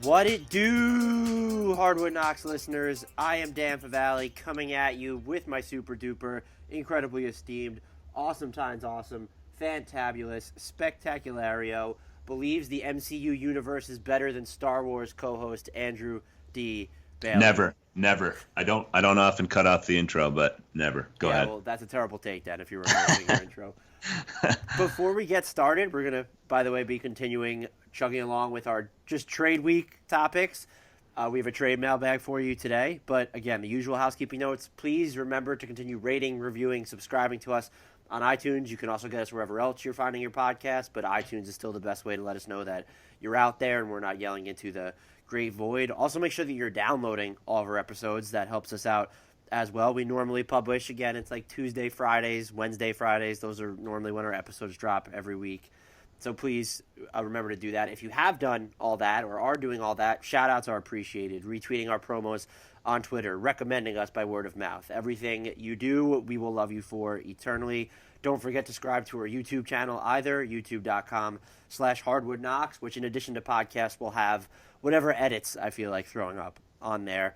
What it do, Hardwood Knocks listeners? I am Dan Favale coming at you with my super duper, incredibly esteemed, awesome times awesome, fantabulous, spectaculario, believes the MCU universe is better than Star Wars co-host Andrew D. Bailey. Never. I don't often cut off the intro, but never. Go ahead. Well, that's a terrible take, Dan, if you're recording your intro. Before we get started, we're going to, by the way, be continuing chugging along with our just trade week topics. We have a trade mailbag for you today. But again, the usual housekeeping notes. Please remember to continue rating, reviewing, subscribing to us on iTunes. You can also get us wherever else you're finding your podcast. But iTunes is still the best way to let us know that you're out there and we're not yelling into the great void. Also, make sure that you're downloading all of our episodes. That helps us out as well. We normally publish, again, it's like Tuesday, Fridays, Wednesday, Fridays. Those are normally when our episodes drop every week. So please remember to do that. If you have done all that or are doing all that, shout-outs are appreciated. Retweeting our promos on Twitter, recommending us by word of mouth. Everything you do, we will love you for eternally. Don't forget to subscribe to our YouTube channel either, youtube.com/Hardwood Knocks, which in addition to podcasts will have whatever edits I feel like throwing up on there.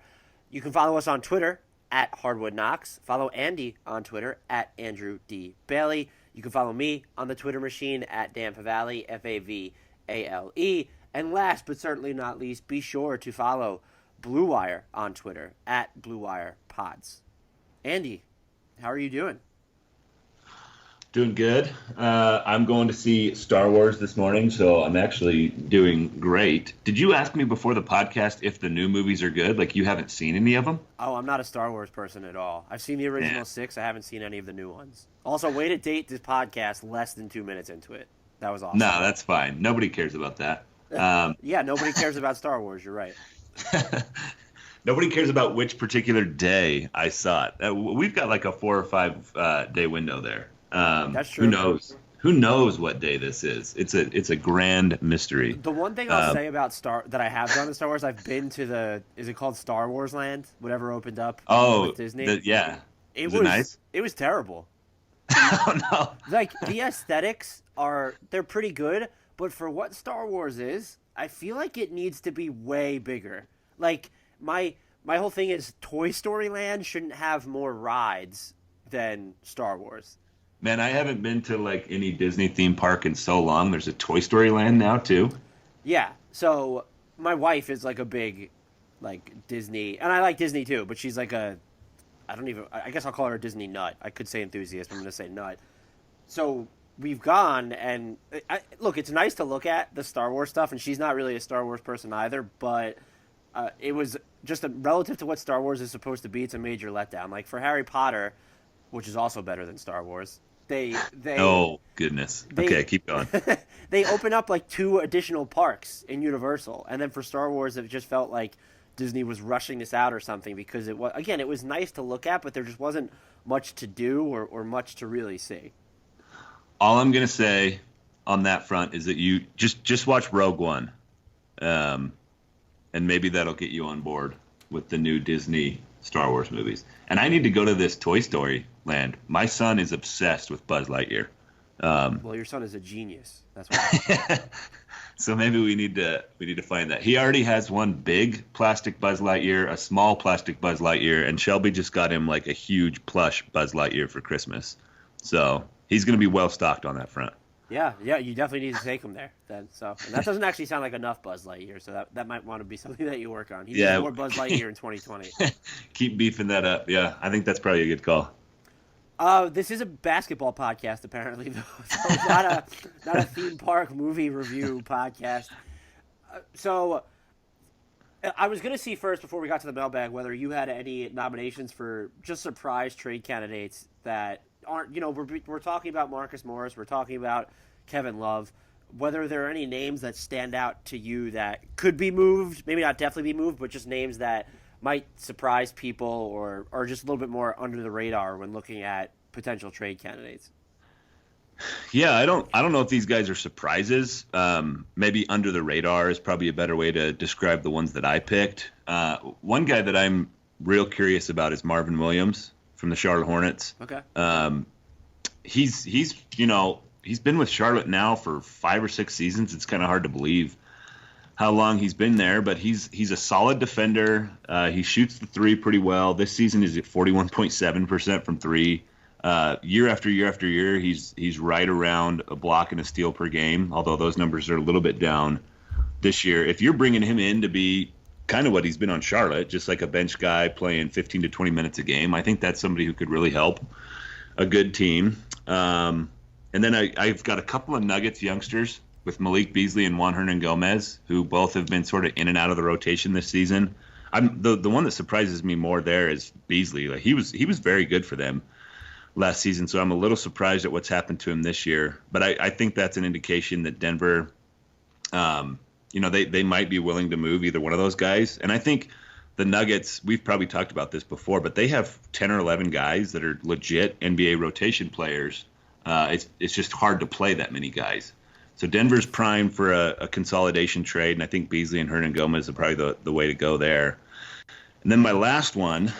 You can follow us on Twitter at Hardwood Knocks. Follow Andy on Twitter at Andrew D. Bailey. You can follow me on the Twitter machine at Dan Favale, Favale. And last but certainly not least, be sure to follow Blue Wire on Twitter at Blue Wire Pods. Andy, how are you doing? Doing good. I'm going to see Star Wars this morning, so I'm actually doing great. Did you ask me before the podcast if the new movies are good? Like, you haven't seen any of them? Oh, I'm not a Star Wars person at all. I've seen the original 6. I haven't seen any of the new ones. Also, way to date this podcast less than 2 minutes into it. That was awesome. No, that's fine. Nobody cares about that. Yeah, nobody cares about Star Wars. You're right. Nobody cares about which particular day I saw it. We've got like a 4 or 5 day window there. That's true. Who knows? Who knows what day this is? It's a grand mystery. The one thing I'll say about that I have done in Star Wars, I've been to is it called Star Wars Land? Whatever opened up with Disney. Yeah. It was nice? It was terrible. Oh no. Like, the aesthetics they're pretty good, but for what Star Wars is, I feel like it needs to be way bigger. Like, my whole thing is Toy Story Land shouldn't have more rides than Star Wars. Man, I haven't been to like any Disney theme park in so long. There's a Toy Story Land now too. Yeah. So my wife is like a big like Disney, and I like Disney too, but she's like I guess I'll call her a Disney nut. I could say enthusiast, but I'm going to say nut. So we've gone, and look, it's nice to look at the Star Wars stuff, and she's not really a Star Wars person either, but it was just relative to what Star Wars is supposed to be, it's a major letdown. Like, for Harry Potter, which is also better than Star Wars, they oh goodness. Okay, keep going. They open up like 2 additional parks in Universal, and then for Star Wars, it just felt like Disney was rushing this out or something, because it was nice to look at, but there just wasn't much to do or much to really see. All I'm gonna say on that front is that you just watch Rogue One, and maybe that'll get you on board with the new Disney Star Wars movies. And I need to go to this Toy Story Land. My son is obsessed with Buzz Lightyear. Well, your son is a genius. That's why. So maybe we need to find that. He already has one big plastic Buzz Lightyear, a small plastic Buzz Lightyear, and Shelby just got him like a huge plush Buzz Lightyear for Christmas. So he's going to be well stocked on that front. Yeah, you definitely need to take him there then. So, and that doesn't actually sound like enough Buzz Lightyear, so that might want to be something that you work on. He needs more Buzz Lightyear in 2020. Keep beefing that up. Yeah, I think that's probably a good call. This is a basketball podcast, apparently, though. So it's not a theme park movie review podcast. So I was going to see first, before we got to the mailbag, whether you had any nominations for just surprise trade candidates that aren't, we're talking about Marcus Morris, we're talking about Kevin Love, whether there are any names that stand out to you that could be moved, maybe not definitely be moved, but just names that might surprise people or are just a little bit more under the radar when looking at potential trade candidates. Yeah, I don't know if these guys are surprises. Maybe under the radar is probably a better way to describe the ones that I picked. One guy that I'm real curious about is Marvin Williams from the Charlotte Hornets. Okay. He's been with Charlotte now for 5 or 6 seasons. It's kind of hard to believe how long he's been there, but he's a solid defender. He shoots the three pretty well. This season he's at 41.7% from three. Year after year after year, he's right around a block and a steal per game, although those numbers are a little bit down this year. If you're bringing him in to be kind of what he's been on Charlotte, just like a bench guy playing 15 to 20 minutes a game, I think that's somebody who could really help a good team. And then I've got a couple of Nuggets youngsters with Malik Beasley and Juan Hernangomez, who both have been sort of in and out of the rotation this season. The one that surprises me more there is Beasley. Like he was very good for them last season, so I'm a little surprised at what's happened to him this year. But I think that's an indication that Denver, they might be willing to move either one of those guys. And I think the Nuggets, we've probably talked about this before, but they have 10 or 11 guys that are legit NBA rotation players. It's just hard to play that many guys. So Denver's primed for a consolidation trade, and I think Beasley and Hernangomez are probably the way to go there. And then my last one,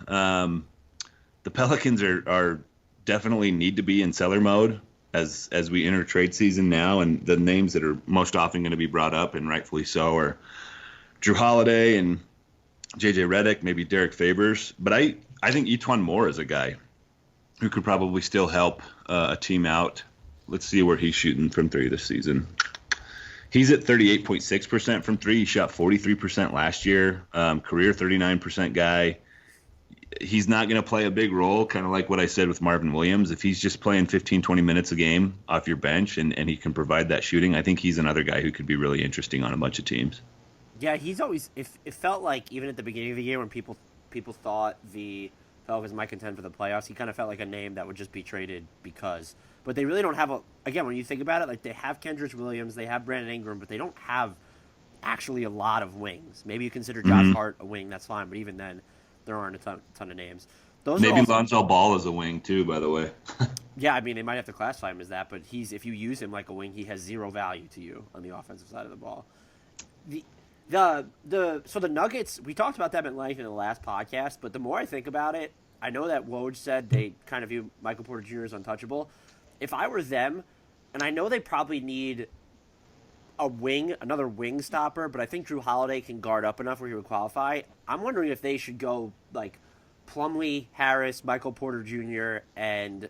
the Pelicans are definitely need to be in seller mode as we enter trade season now, and the names that are most often going to be brought up, and rightfully so, are Drew Holiday and JJ Redick, maybe Derek Favors. But I think Etuan Moore is a guy who could probably still help a team out. Let's see where he's shooting from three this season. He's at 38.6% from three. He shot 43% last year. Career 39% guy. He's not going to play a big role, kind of like what I said with Marvin Williams. If he's just playing 15, 20 minutes a game off your bench and he can provide that shooting, I think he's another guy who could be really interesting on a bunch of teams. Yeah, he's always – it felt like even at the beginning of the year when people thought the Pelicans might contend for the playoffs, he kind of felt like a name that would just be traded because – but they really don't have again, when you think about it, like they have Kendrick Williams, they have Brandon Ingram, but they don't have actually a lot of wings. Maybe you consider Josh Hart a wing, that's fine, but even then – there aren't a ton of names. Maybe Lonzo Ball is a wing too, by the way. Yeah, I mean they might have to classify him as that, but if you use him like a wing, he has zero value to you on the offensive side of the ball. So the Nuggets, we talked about them at length in the last podcast, but the more I think about it, I know that Woj said they kind of view Michael Porter Jr. as untouchable. If I were them, and I know they probably need another wing stopper, but I think Drew Holiday can guard up enough where he would qualify. I'm wondering if they should go like Plumlee, Harris, Michael Porter Jr., and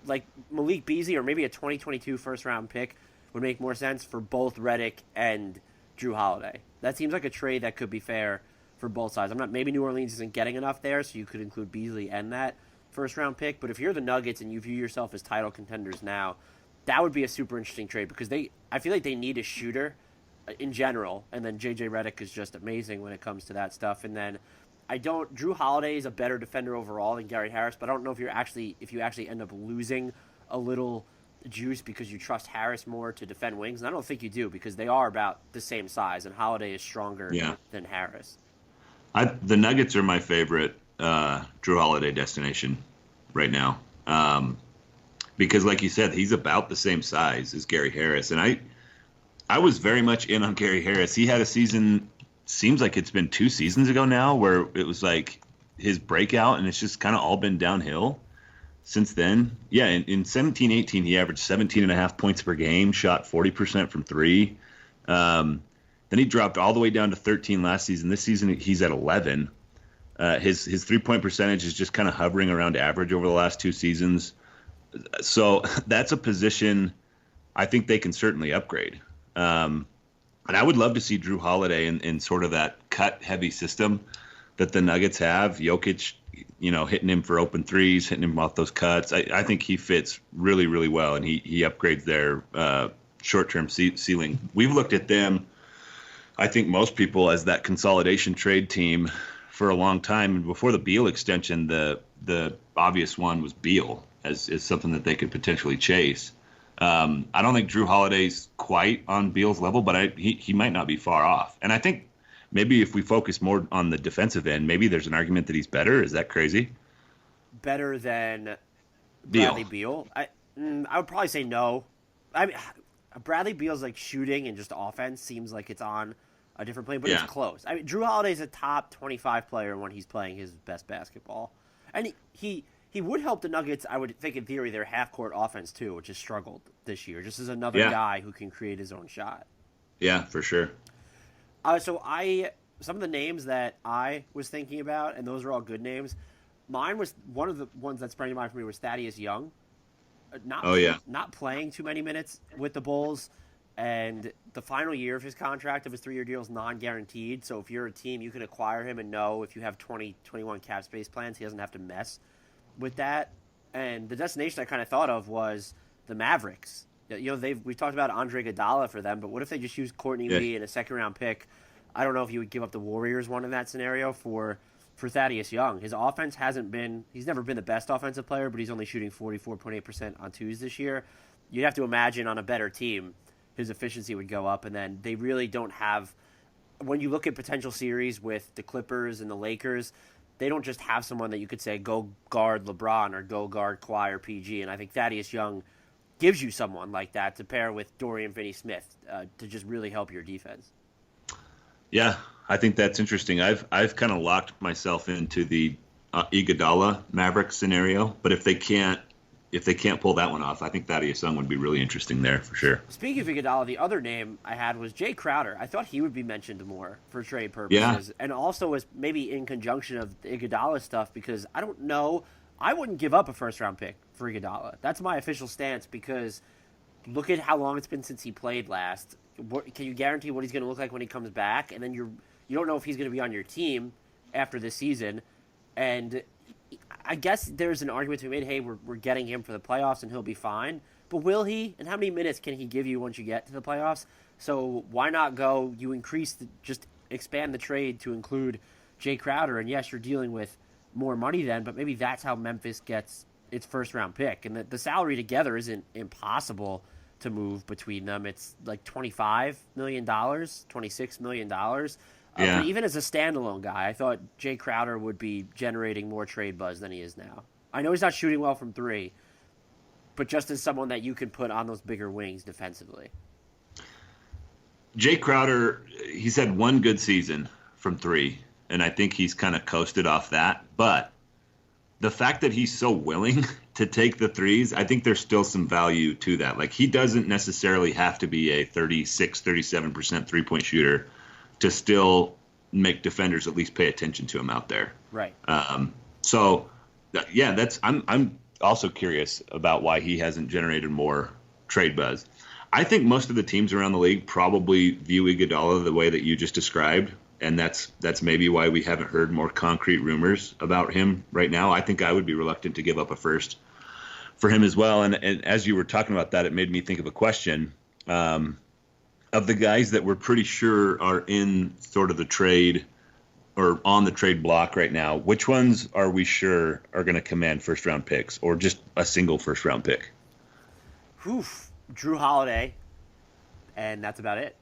like Malik Beasley, or maybe a 2022 first round pick would make more sense for both Redick and Drew Holiday. That seems like a trade that could be fair for both sides. Maybe New Orleans isn't getting enough there, so you could include Beasley and that first round pick. But if you're the Nuggets and you view yourself as title contenders now, that would be a super interesting trade because I feel like they need a shooter in general, and then JJ Redick is just amazing when it comes to that stuff. And then Drew Holiday is a better defender overall than Gary Harris, but I don't know if you actually end up losing a little juice because you trust Harris more to defend wings, and I don't think you do because they are about the same size, and Holiday is stronger than Harris. The Nuggets are my favorite Drew Holiday destination right now. Because like you said, he's about the same size as Gary Harris. And I was very much in on Gary Harris. He had a season, seems like it's been 2 seasons ago now, where it was like his breakout, and it's just kind of all been downhill since then. Yeah, in 17-18, he averaged 17.5 points per game, shot 40% from three. Then he dropped all the way down to 13 last season. This season, he's at 11. His three-point percentage is just kind of hovering around average over the last 2 seasons. So that's a position I think they can certainly upgrade. And I would love to see Drew Holiday in sort of that cut-heavy system that the Nuggets have. Jokic, hitting him for open threes, hitting him off those cuts. I think he fits really, really well, and he upgrades their short-term ceiling. We've looked at them, I think most people, as that consolidation trade team for a long time. And before the Beal extension, the obvious one was Beal as something that they could potentially chase. I don't think Drew Holiday's quite on Beal's level, but he might not be far off. And I think maybe if we focus more on the defensive end, maybe there's an argument that he's better. Is that crazy? Better than Bradley Beal? I would probably say no. I mean, Bradley Beal's like shooting and just offense seems like it's on a different plane, but it's close. I mean, Drew Holiday's a top 25 player when he's playing his best basketball, and he would help the Nuggets. I would think in theory their half court offense too, which has struggled this year, just as another guy who can create his own shot. Yeah, for sure. Some of the names that I was thinking about, and those are all good names. Mine was one of the ones that sprang to mind for me was Thaddeus Young. Not playing too many minutes with the Bulls, and the final year of his contract of his 3-year deal is non-guaranteed. So if you're a team, you can acquire him and know if you have 2021 cap space plans, he doesn't have to mess with that. And the destination I kind of thought of was the Mavericks. We talked about Andre Iguodala for them, but what if they just used Courtney Lee and a second-round pick? I don't know if you would give up the Warriors one in that scenario for Thaddeus Young. His offense he's never been the best offensive player, but he's only shooting 44.8% on twos this year. You'd have to imagine on a better team, his efficiency would go up, and then they really don't have, when you look at potential series with the Clippers and the Lakers, they don't just have someone that you could say, go guard LeBron or go guard Kawhi or PG, and I think Thaddeus Young gives you someone like that to pair with Dorian Finney-Smith to just really help your defense. Yeah, I think that's interesting. I've kind of locked myself into the Iguodala Maverick scenario, but if they can't pull that one off, I think Thaddeus Young would be really interesting there for sure. Speaking of Iguodala, the other name I had was Jay Crowder. I thought he would be mentioned more for trade purposes, and also was maybe in conjunction of the Iguodala stuff, because I don't know. I wouldn't give up a first-round pick for Iguodala. That's my official stance, because look at how long it's been since he played last. Can you guarantee what he's going to look like when he comes back? And then you don't know if he's going to be on your team after this season. And I guess there's an argument to be made, hey, we're getting him for the playoffs and he'll be fine. But will he? And how many minutes can he give you once you get to the playoffs? So why not go, you just expand the trade to include Jay Crowder. And yes, you're dealing with more money then, but maybe that's how Memphis gets its first-round pick. And the salary together isn't impossible to move between them. It's like $25 million, $26 million. But even as a standalone guy, I thought Jay Crowder would be generating more trade buzz than he is now. I know he's not shooting well from three, but just as someone that you can put on those bigger wings defensively. Jay Crowder, he's had one good season from three, and I think he's kind of coasted off that. But the fact that he's so willing to take the threes, I think there's still some value to that. Like, he doesn't necessarily have to be a 36, 37% three-point shooter to still make defenders at least pay attention to him out there. Right. I'm also curious about why he hasn't generated more trade buzz. I think most of the teams around the league probably view Iguodala the way that you just described, and that's maybe why we haven't heard more concrete rumors about him right now. I think I would be reluctant to give up a first for him as well. And as you were talking about that, it made me think of a question. Of the guys that we're pretty sure are in sort of the trade or on the trade block right now, which ones are we sure are going to command first-round picks or just a single first-round pick? Drew Holiday, and that's about it.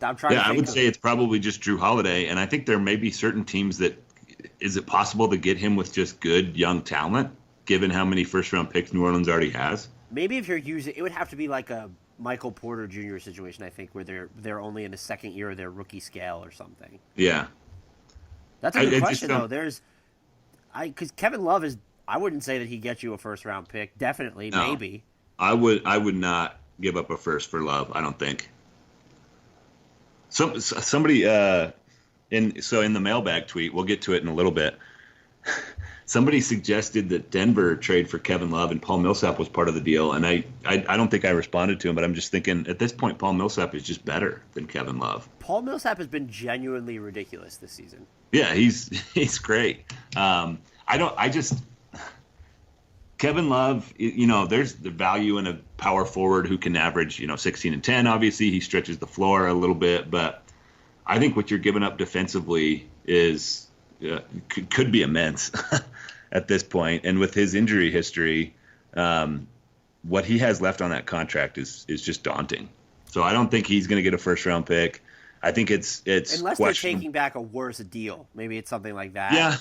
I'm trying to think. I would say it's probably just Drew Holiday, and I think there may be certain teams that is it possible to get him with just good young talent, given how many first-round picks New Orleans already has? Maybe if you're using, it would have to be like a Michael Porter Jr. situation, I think, where they're only in the second year of their rookie scale or something. Yeah, that's a good question though. Because Kevin Love is, I wouldn't say that he gets you a first-round pick. Definitely, no. Maybe. I would not give up a first for Love. I don't think. Somebody in the mailbag tweet, we'll get to it in a little bit. Somebody suggested that Denver trade for Kevin Love, and Paul Millsap was part of the deal. And I don't think I responded to him, but I'm just thinking at this point, Paul Millsap is just better than Kevin Love. Paul Millsap has been genuinely ridiculous this season. Yeah, he's great. Kevin Love, there's the value in a power forward who can average, 16 and 10. Obviously, he stretches the floor a little bit, but I think what you're giving up defensively is could be immense at this point. And with his injury history, what he has left on that contract is just daunting. So I don't think he's going to get a first-round pick. I think it's unless they're taking back a worse deal. Maybe it's something like that. Yeah,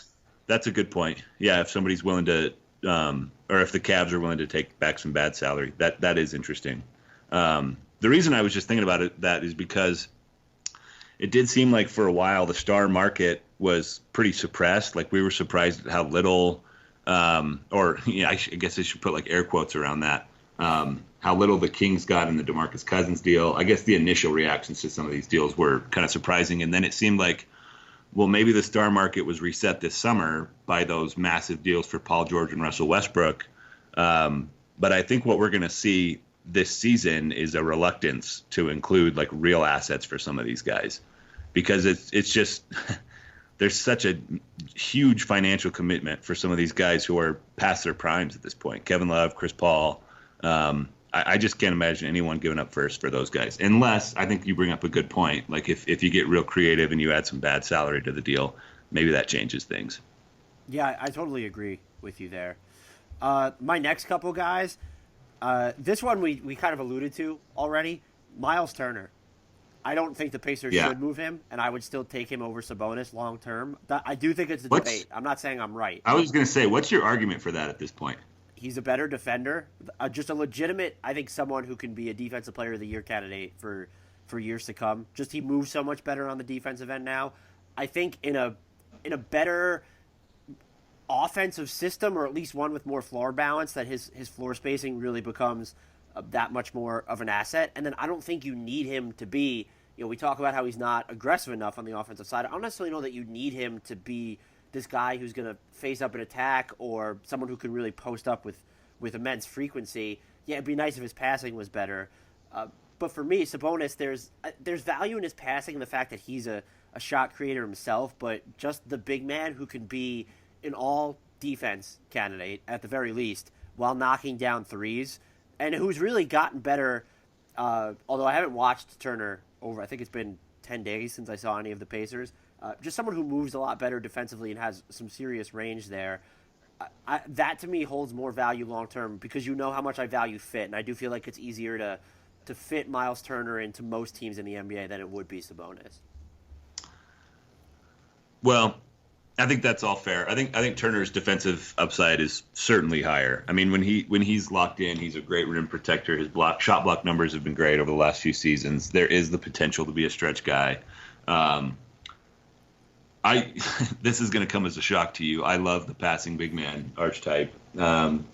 that's a good point. Yeah, if somebody's willing to or if the Cavs are willing to take back some bad salary, that is interesting. The reason I was just thinking about that is because it did seem like for a while the star market was pretty suppressed. Like, we were surprised at how little, I guess I should put like air quotes around that, how little the Kings got in the DeMarcus Cousins deal. I guess the initial reactions to some of these deals were kind of surprising. And then it seemed like, well, maybe the star market was reset this summer by those massive deals for Paul George and Russell Westbrook. But I think what we're going to see this season is a reluctance to include like real assets for some of these guys, because it's just there's such a huge financial commitment for some of these guys who are past their primes at this point. Kevin Love, Chris Paul. I just can't imagine anyone giving up first for those guys, unless I think you bring up a good point. Like if you get real creative and you add some bad salary to the deal, maybe that changes things. Yeah, I totally agree with you there. My next couple guys, this one we kind of alluded to already. Miles Turner. I don't think the Pacers should move him, and I would still take him over Sabonis long term. I do think it's a debate. I'm not saying I'm right. I was going to say, what's your argument for that at this point? He's a better defender, just a legitimate, I think, someone who can be a defensive player of the year candidate for years to come. Just he moves so much better on the defensive end now. I think in a better offensive system, or at least one with more floor balance, that his floor spacing really becomes that much more of an asset. And then I don't think you need him to be, we talk about how he's not aggressive enough on the offensive side. I don't necessarily know that you need him to be this guy who's going to face up an attack or someone who can really post up with immense frequency. Yeah, it'd be nice if his passing was better. But for me, Sabonis, there's value in his passing and the fact that he's a shot creator himself, but just the big man who can be an all-defense candidate at the very least while knocking down threes, and who's really gotten better, although I haven't watched Turner over, I think it's been 10 days since I saw any of the Pacers. Just someone who moves a lot better defensively and has some serious range there. That, to me, holds more value long-term because you know how much I value fit, and I do feel like it's easier to fit Miles Turner into most teams in the NBA than it would be Sabonis. Well, I think that's all fair. I think Turner's defensive upside is certainly higher. I mean, when he's locked in, he's a great rim protector. His shot block numbers have been great over the last few seasons. There is the potential to be a stretch guy. This is going to come as a shock to you. I love the passing big man archetype, and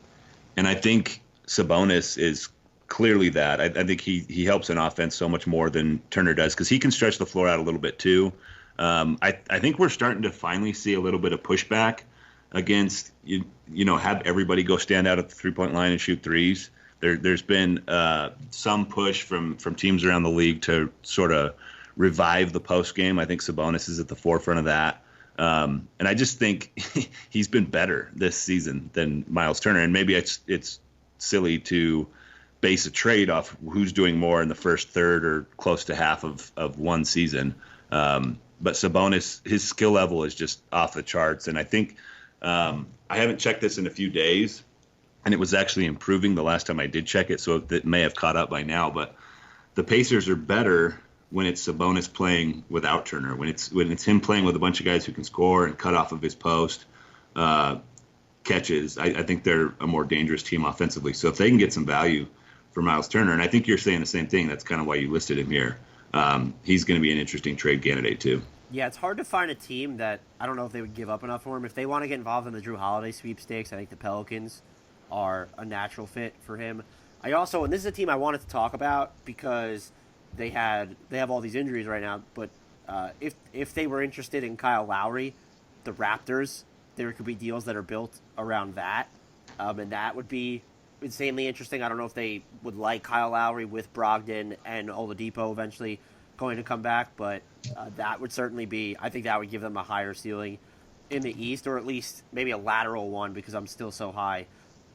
I think Sabonis is clearly that. I think he helps an offense so much more than Turner does because he can stretch the floor out a little bit too. I think we're starting to finally see a little bit of pushback against have everybody go stand out at the 3-point line and shoot threes. There's been some push from teams around the league to sort of revive the post game. I think Sabonis is at the forefront of that. And I just think he's been better this season than Miles Turner. And maybe it's silly to base a trade off who's doing more in the first third or close to half of one season. But Sabonis, his skill level is just off the charts. And I think I haven't checked this in a few days, and it was actually improving the last time I did check it, so it may have caught up by now. But the Pacers are better when it's Sabonis playing without Turner, when it's him playing with a bunch of guys who can score and cut off of his post catches. I think they're a more dangerous team offensively. So if they can get some value for Miles Turner, and I think you're saying the same thing, that's kind of why you listed him here. He's going to be an interesting trade candidate too. Yeah, it's hard to find a team that I don't know if they would give up enough for him. If they want to get involved in the Drew Holiday sweepstakes, I think the Pelicans are a natural fit for him. I also, and this is a team I wanted to talk about because they have all these injuries right now, but if they were interested in Kyle Lowry, the Raptors, there could be deals that are built around that, and that would be insanely interesting. I don't know if they would like Kyle Lowry with Brogdon and Oladipo eventually going to come back, but that would certainly be, I think that would give them a higher ceiling in the East, or at least maybe a lateral one, because I'm still so high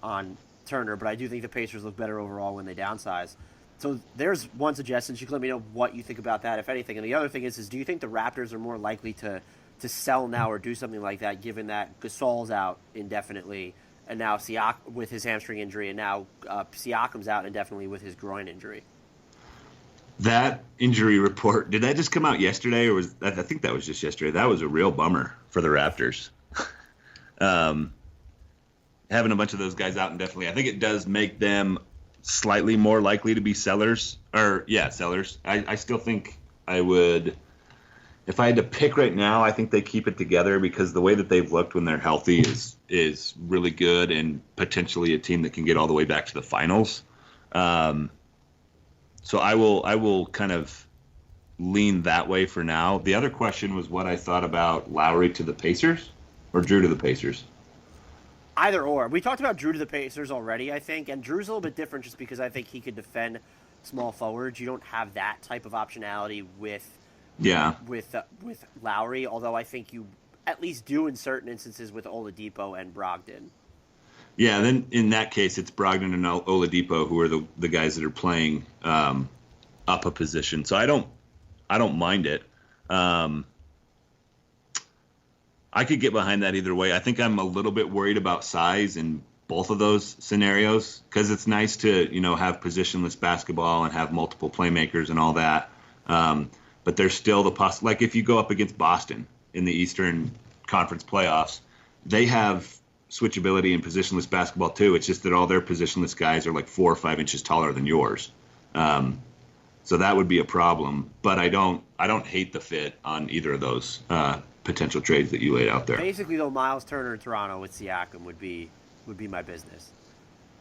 on Turner, but I do think the Pacers look better overall when they downsize. So there's one suggestion. You can let me know what you think about that, if anything. And the other thing is do you think the Raptors are more likely to sell now or do something like that, given that Gasol's out indefinitely, and now Siakam with his hamstring injury, and now Siakam's out indefinitely with his groin injury? That injury report, did that just come out yesterday, or I think that was just yesterday? That was a real bummer for the Raptors. Having a bunch of those guys out indefinitely, I think it does make them slightly more likely to be sellers. Sellers. I still think I would, if I had to pick right now, I think they keep it together because the way that they've looked when they're healthy is really good and potentially a team that can get all the way back to the finals. So I will kind of lean that way for now. The other question was what I thought about Lowry to the Pacers or Drew to the Pacers. Either or. We talked about Drew to the Pacers already, I think, and Drew's a little bit different just because I think he could defend small forwards. You don't have that type of optionality with Lowry, although I think you at least do in certain instances with Oladipo and Brogdon. Yeah, then in that case, it's Brogdon and Oladipo who are the guys that are playing up a position. So I don't mind it. I could get behind that either way. I think I'm a little bit worried about size in both of those scenarios because it's nice to have positionless basketball and have multiple playmakers and all that. But there's still the like if you go up against Boston in the Eastern Conference playoffs, they have switchability in positionless basketball too. It's just that all their positionless guys are like 4 or 5 inches taller than yours. So that would be a problem. But I don't hate the fit on either of those potential trades that you laid out there. Basically, though, Miles Turner in Toronto with Siakam would be my business.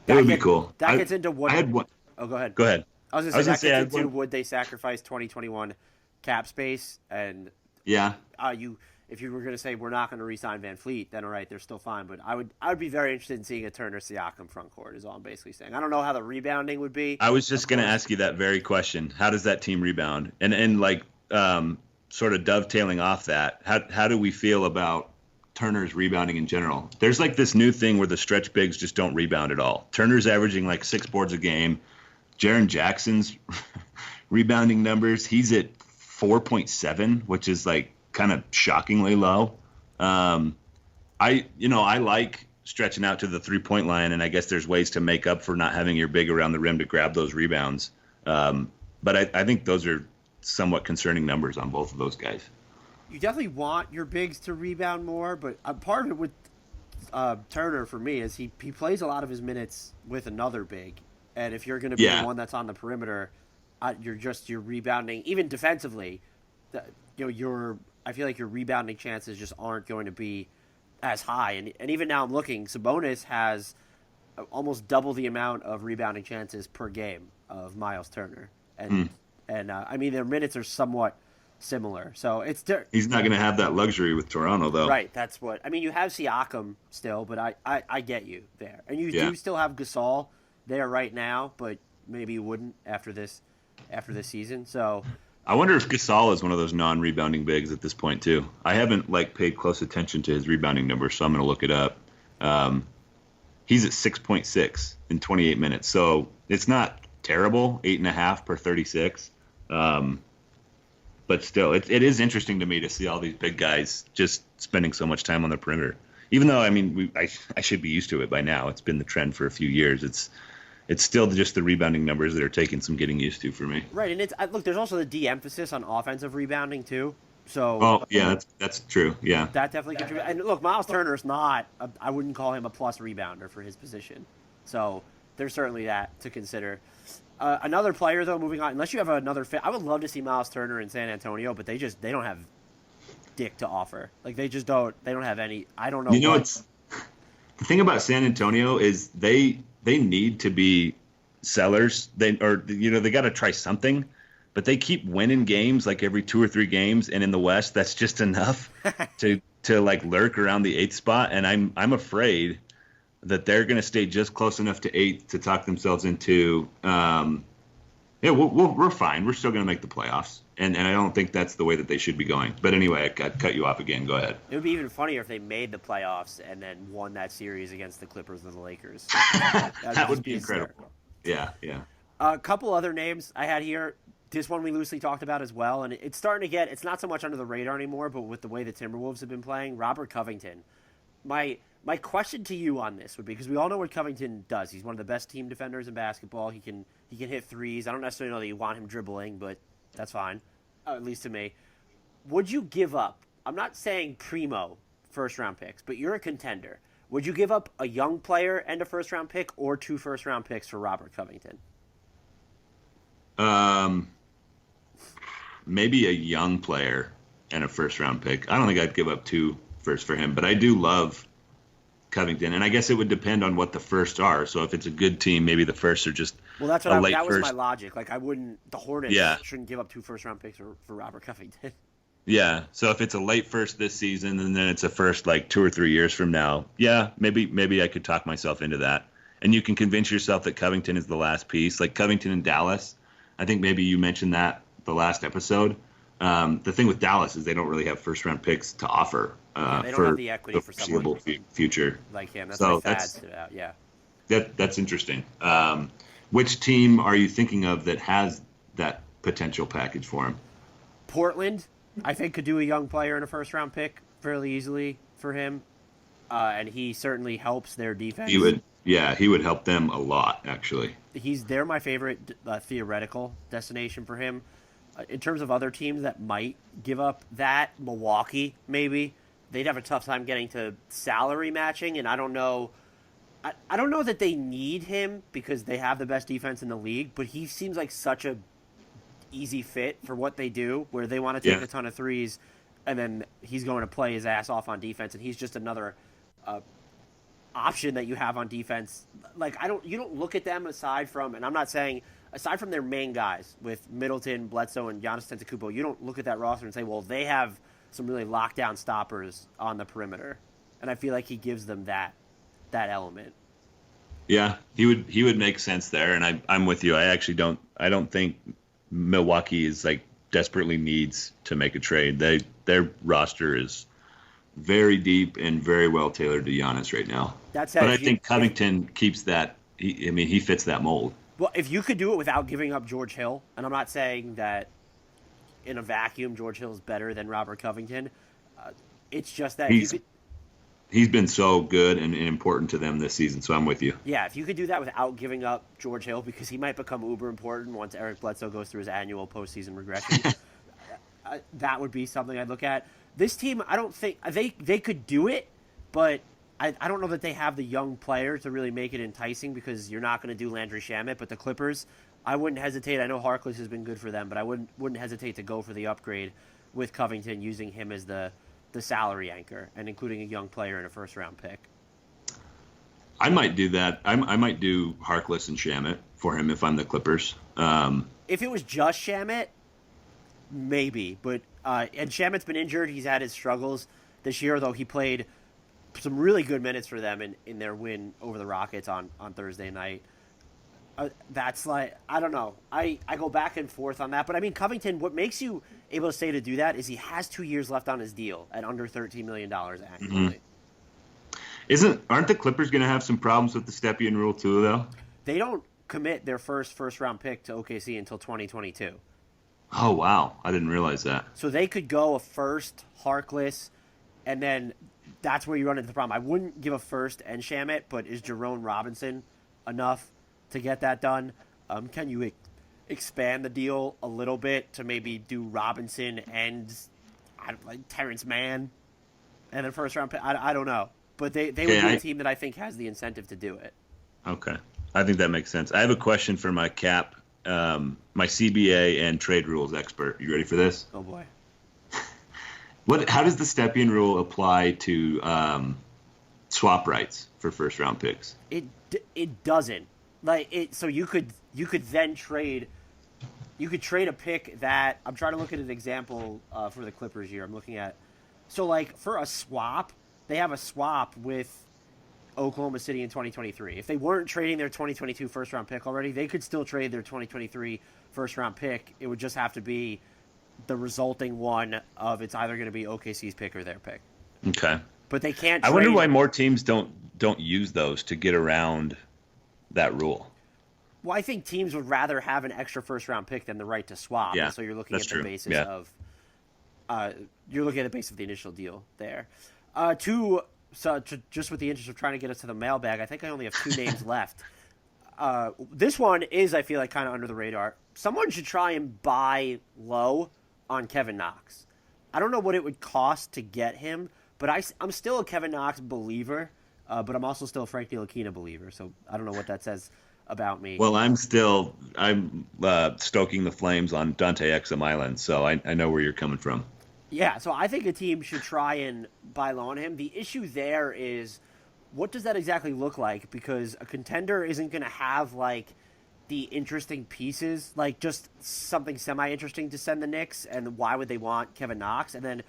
That would be cool. That gets into what. I had one. Oh, go ahead. Go ahead. I was going to say that gets into would they sacrifice 2021 cap space and yeah. If you were going to say we're not going to re-sign Van Fleet, then all right, they're still fine. But I would be very interested in seeing a Turner Siakam front court. Is all I'm basically saying. I don't know how the rebounding would be. I was just going to ask you that very question. How does that team rebound? And like sort of dovetailing off that, how do we feel about Turner's rebounding in general? There's like this new thing where the stretch bigs just don't rebound at all. Turner's averaging like 6 boards a game. Jaren Jackson's rebounding numbers, he's at 4.7, which is like kind of shockingly low. I like stretching out to the 3-point line, and I guess there's ways to make up for not having your big around the rim to grab those rebounds. But I think those are somewhat concerning numbers on both of those guys. You definitely want your bigs to rebound more, but part of it with Turner for me is he plays a lot of his minutes with another big, and if you're going to be the one that's on the perimeter, you're rebounding even defensively. I feel like your rebounding chances just aren't going to be as high, and even now I'm looking, Sabonis has almost double the amount of rebounding chances per game of Miles Turner, and I mean their minutes are somewhat similar. So he's not going to have that luxury with Toronto, though. Right, that's what I mean. You have Siakam still, but I get you there, and you do still have Gasol there right now, but maybe you wouldn't after this season. So I wonder if Gasol is one of those non-rebounding bigs at this point too. I haven't paid close attention to his rebounding numbers, so I'm going to look it up. He's at 6.6 in 28 minutes, so it's not terrible. 8.5 per 36. But still, it is interesting to me to see all these big guys just spending so much time on the perimeter. Even though, I mean, I should be used to it by now. It's been the trend for a few years. It's still just the rebounding numbers that are taking some getting used to for me. Right, and look, there's also the de-emphasis on offensive rebounding too. So that's true. Yeah, that definitely contributes. And look, Miles Turner's not. I wouldn't call him a plus rebounder for his position. So there's certainly that to consider. Another player, though, moving on, unless you have another fit, I would love to see Miles Turner in San Antonio, but they don't have dick to offer. Like, they just don't. They don't have any. I don't know. The thing about San Antonio is they need to be sellers. They got to try something, but they keep winning games like every 2 or 3 games, and in the West, that's just enough to lurk around the 8th spot. And I'm afraid that they're going to stay just close enough to 8 to talk themselves into, we're fine. We're still going to make the playoffs. And I don't think that's the way that they should be going. But anyway, I cut you off again. Go ahead. It would be even funnier if they made the playoffs and then won that series against the Clippers and the Lakers. That would be incredible. Yeah. A couple other names I had here. This one we loosely talked about as well. And it's starting to it's not so much under the radar anymore, but with the way the Timberwolves have been playing, Robert Covington. My question to you on this would be, because we all know what Covington does. He's one of the best team defenders in basketball. He can hit threes. I don't necessarily know that you want him dribbling, but that's fine, at least to me. Would you give up, I'm not saying primo first-round picks, but you're a contender. Would you give up a young player and a first-round pick or 2 first-round picks for Robert Covington? Maybe a young player and a first-round pick. I don't think I'd give up 2 first for him, but I do love Covington, and I guess it would depend on what the firsts are. So if it's a good team, maybe the firsts are just Well, that's a what late that was first. my logic. Like, the Hornets Yeah. shouldn't give up 2 first-round picks for Robert Covington. Yeah. So if it's a late first this season and then it's a first like 2 or 3 years from now, yeah, maybe I could talk myself into that. And you can convince yourself that Covington is the last piece. Like Covington in Dallas, I think maybe you mentioned that the last episode. The thing with Dallas is they don't really have first-round picks to offer They don't for have the equity the for someone foreseeable future. like him. That's So what Thad stood out. Yeah. That's interesting. Which team are you thinking of that has that potential package for him? Portland, I think, could do a young player in a first-round pick fairly easily for him, and he certainly helps their defense. He would help them a lot, actually. They're my favorite theoretical destination for him. In terms of other teams that might give up that, Milwaukee, maybe. They'd have a tough time getting to salary matching, and I don't know. I don't know that they need him because they have the best defense in the league, but he seems like such a easy fit for what they do, where they want to take a ton of threes, and then he's going to play his ass off on defense, and he's just another option that you have on defense. Like you don't look at them aside from their main guys with Middleton, Bledsoe, and Giannis Antetokounmpo. You don't look at that roster and say, well, they have some really lockdown stoppers on the perimeter, and I feel like he gives them that element. Yeah, he would make sense there, and I'm with you. I don't think Milwaukee is like desperately needs to make a trade. Their roster is very deep and very well tailored to Giannis right now. But I think Covington keeps that. He fits that mold. Well, if you could do it without giving up George Hill, and I'm not saying that in a vacuum George Hill is better than Robert Covington, it's just that he's been so good and important to them this season, so I'm with you. Yeah, if you could do that without giving up George Hill, because he might become uber important once Eric Bledsoe goes through his annual postseason regression, that would be something I'd look at. This team, I don't think they could do it, but I don't know that they have the young player to really make it enticing, because you're not going to do Landry Shamet. But the Clippers, I wouldn't hesitate. I know Harkless has been good for them, but I wouldn't hesitate to go for the upgrade with Covington, using him as the salary anchor and including a young player in a first-round pick. I might do that. I might do Harkless and Shamet for him if I'm the Clippers. If it was just Shamet, maybe. But and Shamet's been injured. He's had his struggles this year, though he played some really good minutes for them in their win over the Rockets on Thursday night. That's like, I don't know. I go back and forth on that. But, I mean, Covington, what makes you able to say to do that is he has 2 years left on his deal at under $13 million annually. Mm-hmm. Aren't the Clippers going to have some problems with the Stepien rule too, though? They don't commit their first-round pick to OKC until 2022. Oh, wow. I didn't realize that. So they could go a first, Harkless, and then that's where you run into the problem. I wouldn't give a first and Shamet, but is Jerome Robinson enough to get that done? Can you expand the deal a little bit to maybe do Robinson and Terrence Mann and then first round pick? I don't know, but they would be a team that I think has the incentive to do it. Okay, I think that makes sense. I have a question for my cap, my CBA and trade rules expert. You ready for this? Oh boy. How does the Stepien rule apply to swap rights for first round picks? It doesn't. So you could then trade. You could trade a pick that I'm trying to look at an example for the Clippers here. I'm looking at for a swap, they have a swap with Oklahoma City in 2023. If they weren't trading their 2022 first round pick already, they could still trade their 2023 first round pick. It would just have to be the resulting one of it's either going to be OKC's pick or their pick. Okay, but they can't. I wonder why more teams don't use those to get around that rule. Well, I think teams would rather have an extra first-round pick than the right to swap. Yeah, and so you're looking at the basis of the initial deal there. Just with the interest of trying to get us to the mailbag, I think I only have 2 names left. This one is, I feel like, kind of under the radar. Someone should try and buy low on Kevin Knox. I don't know what it would cost to get him, but I'm still a Kevin Knox believer, but I'm also still a Frank Ntilikina believer, so I don't know what that says about me. Well, I'm stoking the flames on Dante Exum Island, so I know where you're coming from. Yeah, so I think a team should try and buy low on him. The issue there is, what does that exactly look like? Because a contender isn't going to have, the interesting pieces, like just something semi-interesting to send the Knicks, and why would they want Kevin Knox? And then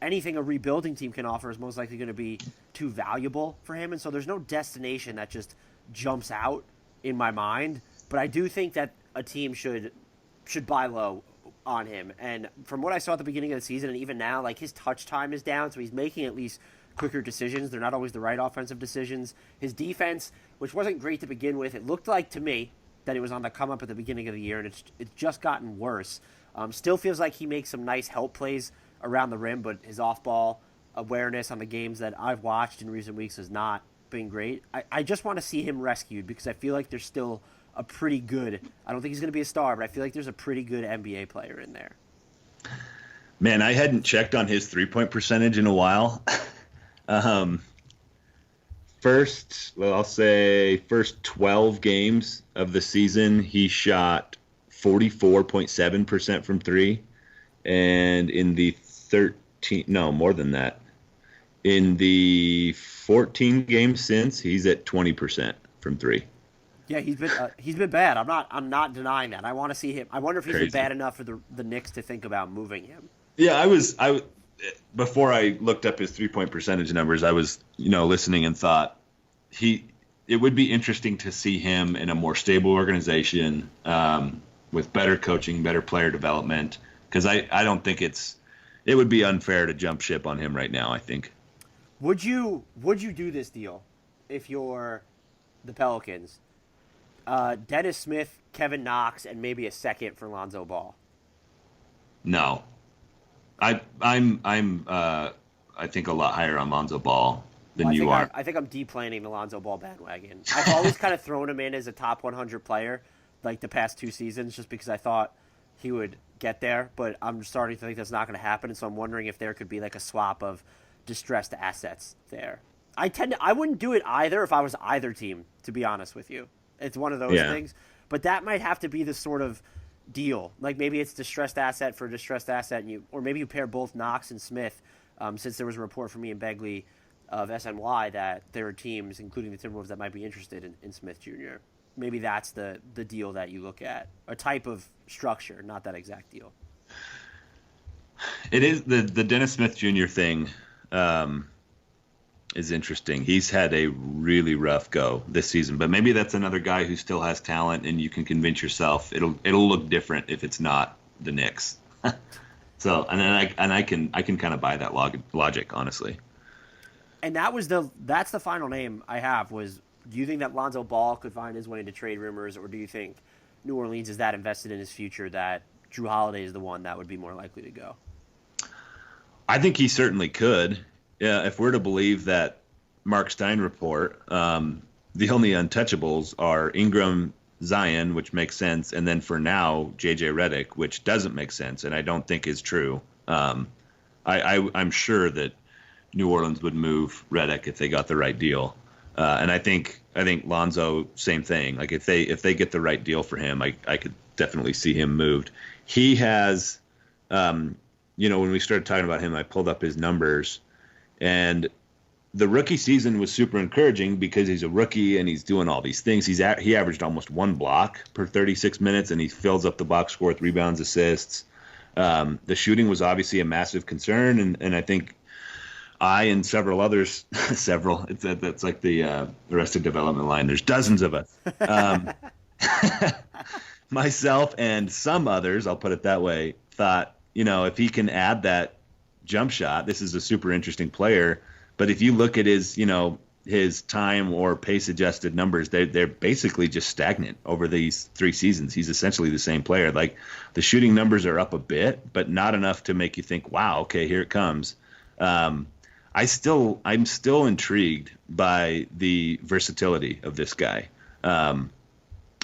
anything a rebuilding team can offer is most likely going to be too valuable for him. And so there's no destination that just jumps out in my mind. But I do think that a team should buy low on him. And from what I saw at the beginning of the season, and even now, like, his touch time is down, so he's making at least quicker decisions. They're not always the right offensive decisions. His defense, which wasn't great to begin with, it looked like to me that it was on the come up at the beginning of the year, and it's just gotten worse. Still feels like he makes some nice help plays around the rim, but his off-ball awareness on the games that I've watched in recent weeks has not been great. I just want to see him rescued, because I feel like there's still a pretty good, I don't think he's going to be a star, but I feel like there's a pretty good NBA player in there. Man, I hadn't checked on his three-point percentage in a while. First 12 games of the season, he shot 44.7% from three. And in the 14 games since, he's at 20% from three. Yeah, he's been bad. I'm not denying that. I want to see him. I wonder if he's been bad enough for the Knicks to think about moving him. Yeah, I before I looked up his 3-point percentage numbers, I was listening and thought it would be interesting to see him in a more stable organization with better coaching, better player development. Because I don't think it would be unfair to jump ship on him right now, I think. Would you do this deal if you're the Pelicans? Dennis Smith, Kevin Knox, and maybe a second for Lonzo Ball. No. I'm I think a lot higher on Lonzo Ball than you are. I think I'm deplaning the Lonzo Ball bandwagon. I've always kind of thrown him in as a top 100 player like the past 2 seasons just because I thought he would get there, but I'm starting to think that's not going to happen, and so I'm wondering if there could be like a swap of distressed assets there. I wouldn't do it either if I was either team, to be honest with you. It's one of those things, but that might have to be the sort of deal. Like maybe it's distressed asset for distressed asset, or maybe you pair both Knox and Smith, since there was a report from me and Begley of SNY that there are teams, including the Timberwolves, that might be interested in Smith Jr. Maybe that's the deal that you look at, a type of structure, not that exact deal. It is the Dennis Smith Jr. thing is interesting. He's had a really rough go this season, but maybe that's another guy who still has talent, and you can convince yourself it'll look different if it's not the Knicks. So, and I can kind of buy that logic, honestly. And that's the final name I have was. Do you think that Lonzo Ball could find his way into trade rumors, or do you think New Orleans is that invested in his future that Drew Holiday is the one that would be more likely to go? I think he certainly could. Yeah, if we're to believe that Mark Stein report, the only untouchables are Ingram, Zion, which makes sense, and then for now, JJ Redick, which doesn't make sense, and I don't think is true. I'm sure that New Orleans would move Redick if they got the right deal. And I think Lonzo, same thing. Like if they get the right deal for him, I could definitely see him moved. He has, when we started talking about him, I pulled up his numbers, and the rookie season was super encouraging because he's a rookie and he's doing all these things. He averaged almost 1 block per 36 minutes, and he fills up the box score with rebounds, assists. The shooting was obviously a massive concern, and I think I and several others, that's like the Arrested Development line. There's dozens of us. Myself and some others, I'll put it that way, thought, if he can add that jump shot, this is a super interesting player. But if you look at his time or pace adjusted numbers, they're basically just stagnant over these 3 seasons. He's essentially the same player. Like the shooting numbers are up a bit, but not enough to make you think, wow, okay, here it comes. I'm still intrigued by the versatility of this guy.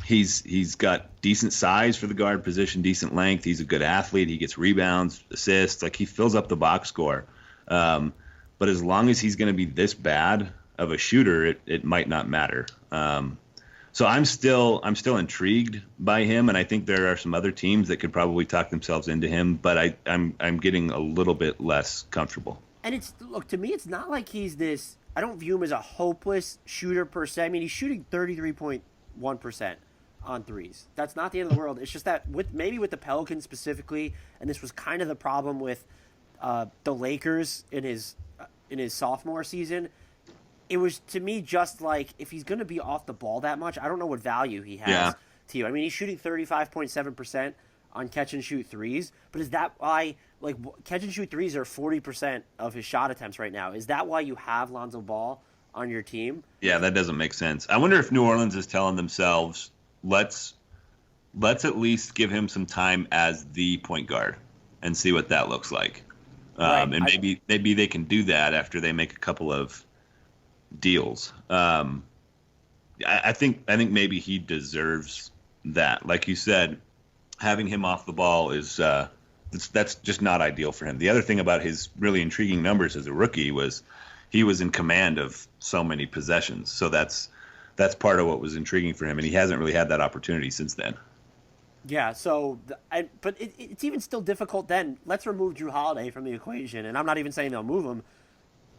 He's got decent size for the guard position, decent length. He's a good athlete. He gets rebounds, assists. Like he fills up the box score. But as long as he's going to be this bad of a shooter, it might not matter. So I'm still intrigued by him, and I think there are some other teams that could probably talk themselves into him. But I'm getting a little bit less comfortable. And to me, it's not like he's this. I don't view him as a hopeless shooter per se. I mean, he's shooting 33.1% on threes. That's not the end of the world. It's just that with the Pelicans specifically, and this was kind of the problem with the Lakers in his sophomore season. It was, to me, just like, if he's going to be off the ball that much, I don't know what value he has to you. I mean, he's shooting 35.7% on catch and shoot threes, but is that why, like, catch and shoot threes are 40% of his shot attempts right now? Is that why you have Lonzo Ball on your team? Yeah, that doesn't make sense. I wonder if New Orleans is telling themselves, let's at least give him some time as the point guard and see what that looks like. Right. And maybe they can do that after they make a couple of deals. I think maybe he deserves that. Like you said, having him off the ball is that's just not ideal for him. The other thing about his really intriguing numbers as a rookie was he was in command of so many possessions. So that's part of what was intriguing for him, and he hasn't really had that opportunity since then. Yeah, so, but it's even still difficult then. Let's remove Drew Holiday from the equation, and I'm not even saying they'll move him.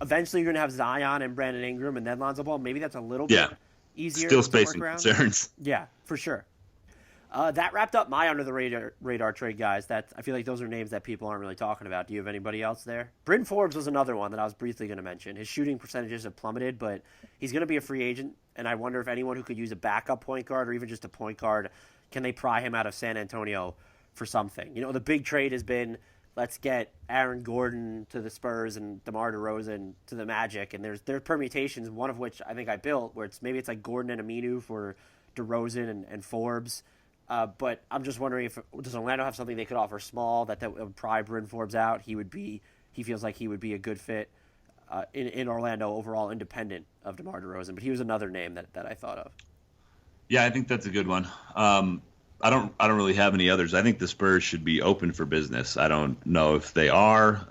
Eventually, you're going to have Zion and Brandon Ingram and then Lonzo Ball. Maybe that's a little bit easier still to work spacing around. concerns. Yeah, for sure. That wrapped up my under-the-radar trade, guys. I feel like those are names that people aren't really talking about. Do you have anybody else there? Bryn Forbes was another one that I was briefly going to mention. His shooting percentages have plummeted, but he's going to be a free agent, and I wonder if anyone who could use a backup point guard or even just a point guard, can they pry him out of San Antonio for something? You know, the big trade has been, let's get Aaron Gordon to the Spurs and DeMar DeRozan to the Magic, and there's permutations, one of which I think I built, where it's like Gordon and Aminu for DeRozan and Forbes. But I'm just wondering, does Orlando have something they could offer small that would pry Bryn Forbes out? He feels like he would be a good fit in Orlando overall, independent of DeMar DeRozan. But he was another name that I thought of. Yeah, I think that's a good one. I don't really have any others. I think the Spurs should be open for business. I don't know if they are.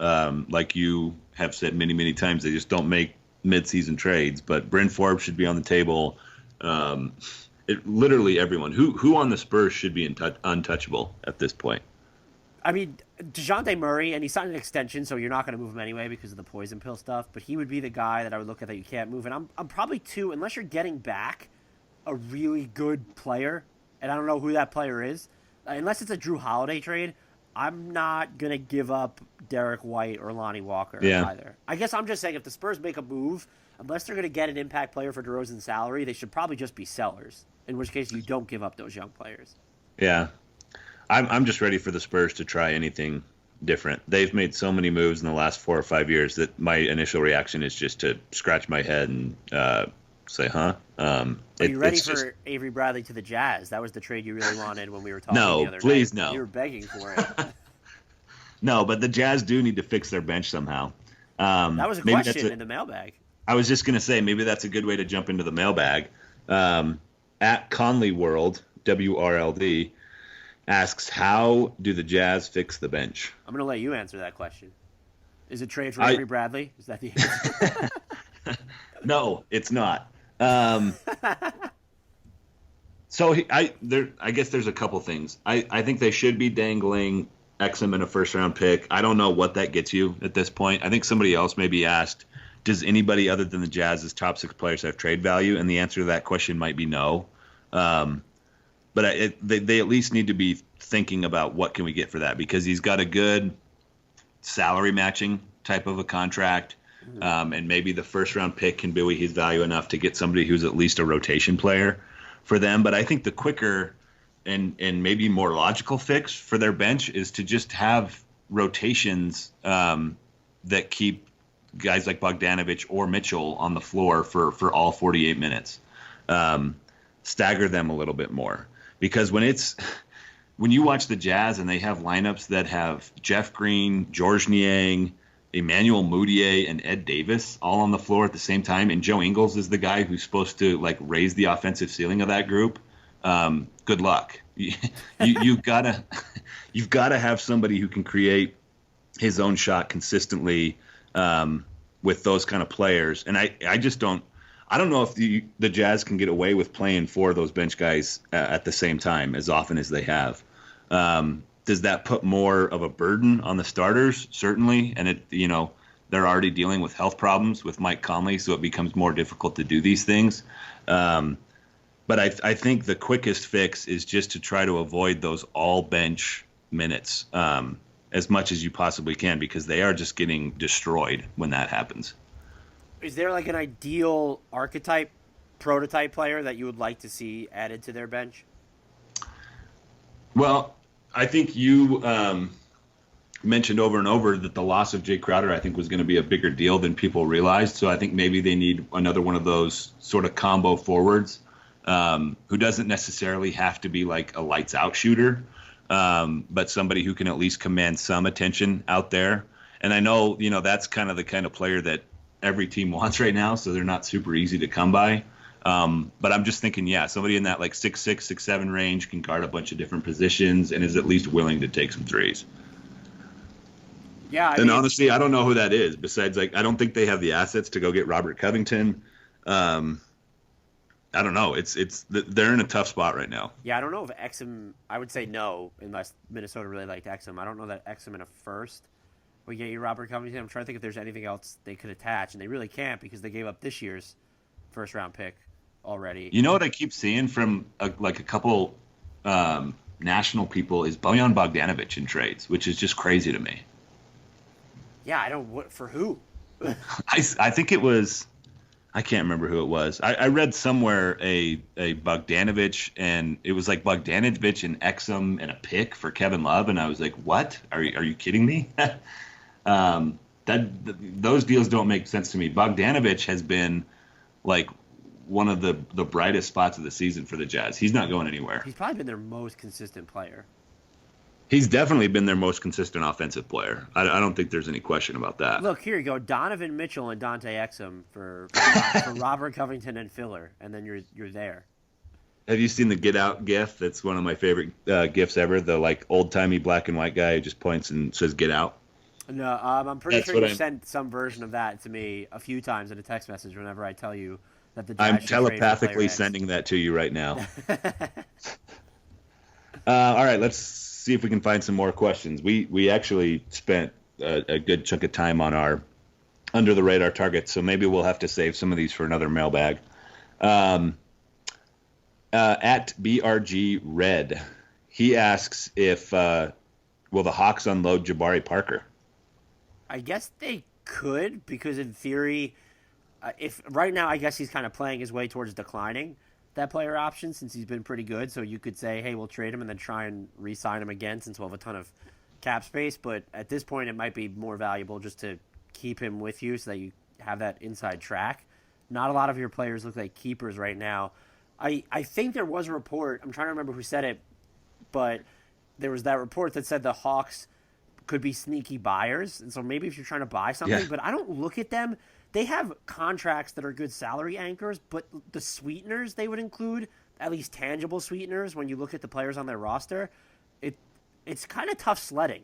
Like you have said many, many times, they just don't make mid-season trades. But Bryn Forbes should be on the table. Literally everyone. Who on the Spurs should be untouchable at this point? I mean, DeJounte Murray, and he signed an extension, so you're not going to move him anyway because of the poison pill stuff. But he would be the guy that I would look at that you can't move. And I'm probably too, unless you're getting back a really good player, and I don't know who that player is, unless it's a Drew Holiday trade, I'm not going to give up Derek White or Lonnie Walker either. I guess I'm just saying if the Spurs make a move, unless they're going to get an impact player for DeRozan's salary, they should probably just be sellers, in which case you don't give up those young players. Yeah. I'm just ready for the Spurs to try anything different. They've made so many moves in the last 4 or 5 years that my initial reaction is just to scratch my head and say, huh? Are you ready for Avery Bradley to the Jazz? That was the trade you really wanted when we were talking the other night. Please, no. You were begging for it. No, but the Jazz do need to fix their bench somehow. That was a question in the mailbag. I was just going to say, maybe that's a good way to jump into the mailbag. At Conley World, WRLD, asks, how do the Jazz fix the bench? I'm going to let you answer that question. Is it trade for Avery Bradley? Is that the answer? No, it's not. So I guess there's a couple things. I think they should be dangling Exum in a first-round pick. I don't know what that gets you at this point. I think somebody else maybe asked, does anybody other than the Jazz's top 6 players have trade value? And the answer to that question might be no. But they at least need to be thinking about what can we get for that, because he's got a good salary matching type of a contract. And maybe the first-round pick can buoy his value enough to get somebody who's at least a rotation player for them. But I think the quicker and maybe more logical fix for their bench is to just have rotations that keep guys like Bogdanovich or Mitchell on the floor for all 48 minutes. Stagger them a little bit more. Because when you watch the Jazz and they have lineups that have Jeff Green, Georges Niang, Emmanuel Mudiay, and Ed Davis all on the floor at the same time, and Joe Ingles is the guy who's supposed to like raise the offensive ceiling of that group, good luck. You've got to have somebody who can create his own shot consistently with those kind of players. And I just don't. I don't know if the Jazz can get away with playing 4 of those bench guys at the same time as often as they have. Does that put more of a burden on the starters? Certainly. And they're already dealing with health problems with Mike Conley, so it becomes more difficult to do these things. But I think the quickest fix is just to try to avoid those all bench minutes as much as you possibly can, because they are just getting destroyed when that happens. Is there like an ideal archetype, prototype player that you would like to see added to their bench? Well, I think you mentioned over and over that the loss of Jay Crowder, I think, was going to be a bigger deal than people realized. So I think maybe they need another one of those sort of combo forwards who doesn't necessarily have to be like a lights out shooter, but somebody who can at least command some attention out there. And I know, that's kind of the kind of player that every team wants right now, so they're not super easy to come by. But I'm just thinking, somebody in that like 6'6", 6'7" range can guard a bunch of different positions and is at least willing to take some threes. Yeah, and honestly, I don't know who that is. Besides, like, I don't think they have the assets to go get Robert Covington. I don't know. They're in a tough spot right now. Yeah, I don't know if Exum. I would say no, unless Minnesota really liked Exum. I don't know that Exum in a first would get you Robert Covington. I'm trying to think if there's anything else they could attach, and they really can't because they gave up this year's first round pick already. You know what I keep seeing from a couple national people is Bojan Bogdanovic in trades, which is just crazy to me. Yeah, I don't. For who? I think it was. I can't remember who it was. I read somewhere a Bogdanovic, and it was like Bogdanovic and Exum and a pick for Kevin Love, and I was like, "What? Are you kidding me?" Those deals don't make sense to me. Bogdanovic has been like one of the brightest spots of the season for the Jazz. He's not going anywhere. He's probably been their most consistent player. He's definitely been their most consistent offensive player. I don't think there's any question about that. Look, here you go. Donovan Mitchell and Dante Exum for Robert Covington and Filler, and then you're there. Have you seen the Get Out gif? That's one of my favorite gifs ever. The like old-timey black and white guy who just points and says "Get out." No, I'm pretty sure you sent some version of that to me a few times in a text message whenever I tell you that the Jazz I'm telepathically sending that to you right now. All right, let's see if we can find some more questions. We actually spent a good chunk of time on our under the radar targets, so maybe we'll have to save some of these for another mailbag. At BRG Red, he asks if will the Hawks unload Jabari Parker? I guess they could, because in theory, if right now I guess he's kind of playing his way towards declining that player option since he's been pretty good. So you could say, hey, we'll trade him and then try and re-sign him again since we'll have a ton of cap space. But at this point, it might be more valuable just to keep him with you so that you have that inside track. Not a lot of your players look like keepers right now. I think there was a report, I'm trying to remember who said it, but there was that report that said the Hawks could be sneaky buyers. And so maybe if you're trying to buy something, but I don't look at them. They have contracts that are good salary anchors, but the sweeteners they would include, at least tangible sweeteners, when you look at the players on their roster, it's kind of tough sledding